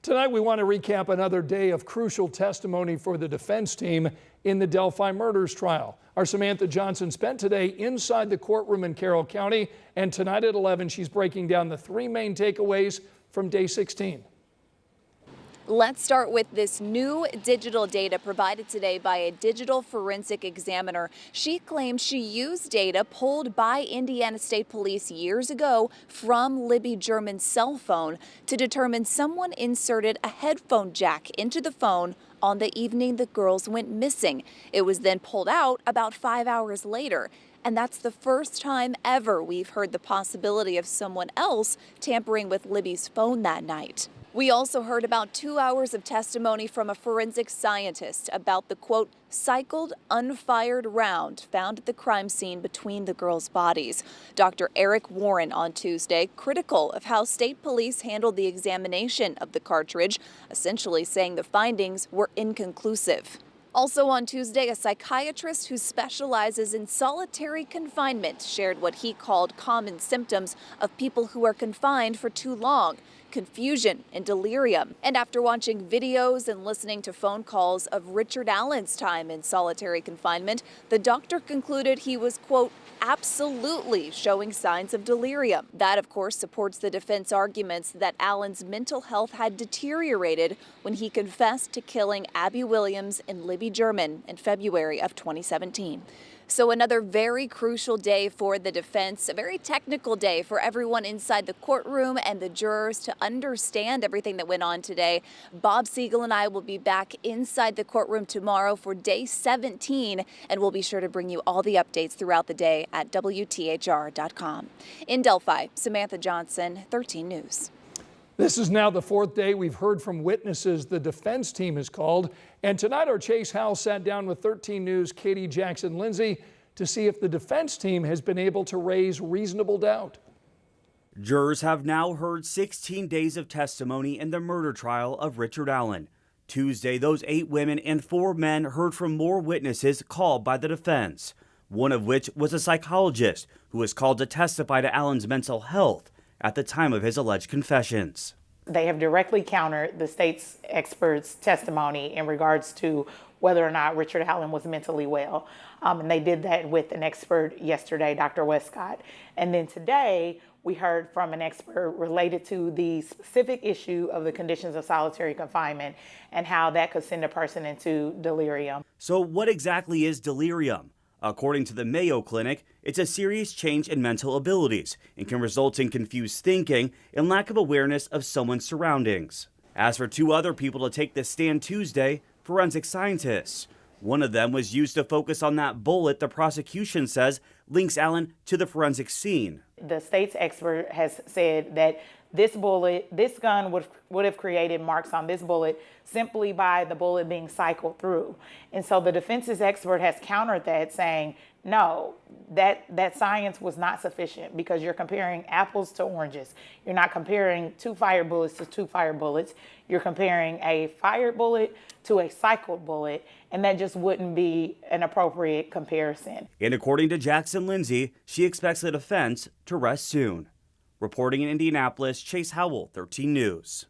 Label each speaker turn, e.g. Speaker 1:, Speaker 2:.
Speaker 1: Tonight, we want to recap another day of crucial testimony for the defense team in the Delphi murders trial. Our Samantha Johnson spent today inside the courtroom in Carroll County, and tonight at 11, she's breaking down the three main takeaways from day 16.
Speaker 2: Let's start with this new digital data provided today by a digital forensic examiner. She claims she used data pulled by Indiana State Police years ago from Libby German's cell phone to determine someone inserted a headphone jack into the phone on the evening the girls went missing. It was then pulled out about 5 hours later. And that's the first time ever we've heard the possibility of someone else tampering with Libby's phone that night. We also heard about 2 hours of testimony from a forensic scientist about the, quote, cycled unfired round found at the crime scene between the girls' bodies. Dr. Eric Warren on Tuesday critical of how state police handled the examination of the cartridge, essentially saying the findings were inconclusive. Also on Tuesday, a psychiatrist who specializes in solitary confinement shared what he called common symptoms of people who are confined for too long: confusion and delirium. And after watching videos and listening to phone calls of Richard Allen's time in solitary confinement, the doctor concluded he was, quote, absolutely showing signs of delirium. That, of course, supports the defense arguments that Allen's mental health had deteriorated when he confessed to killing Abby Williams and Libby German in February of 2017. So another very crucial day for the defense, a very technical day for everyone inside the courtroom and the jurors to understand everything that went on today. Bob Siegel and I will be back inside the courtroom tomorrow for day 17, and we'll be sure to bring you all the updates throughout the day at WTHR.com. In Delphi, Samantha Johnson, 13 News.
Speaker 1: This is now the fourth day we've heard from witnesses the defense team has called. And tonight our Chase Howell sat down with 13 News' Katie Jackson-Lindsay to see if the defense team has been able to raise reasonable doubt.
Speaker 3: Jurors have now heard 16 days of testimony in the murder trial of Richard Allen. Tuesday, those 8 women and 4 men heard from more witnesses called by the defense, one of which was a psychologist who was called to testify to Allen's mental health at the time of his alleged confessions.
Speaker 4: They have directly countered the state's experts' testimony in regards to whether or not Richard Allen was mentally well. And they did that with an expert yesterday, Dr. Westcott. And then today, we heard from an expert related to the specific issue of the conditions of solitary confinement and how that could send a person into delirium.
Speaker 3: So what exactly is delirium? According to the Mayo Clinic, it's a serious change in mental abilities and can result in confused thinking and lack of awareness of someone's surroundings. As for 2 other people to take the stand Tuesday, forensic scientists. One of them was used to focus on that bullet the prosecution says links Allen to the forensic scene.
Speaker 4: The state's expert has said that this gun would have created marks on this bullet simply by the bullet being cycled through. And so the defense's expert has countered that, saying, no, that science was not sufficient because you're comparing apples to oranges. You're not comparing 2 fired bullets to 2 fired bullets. You're comparing a fired bullet to a cycled bullet, and that just wouldn't be an appropriate comparison.
Speaker 3: And according to Jackson-Lindsay, she expects the defense to rest soon. Reporting in Indianapolis, Chase Howell, 13 News.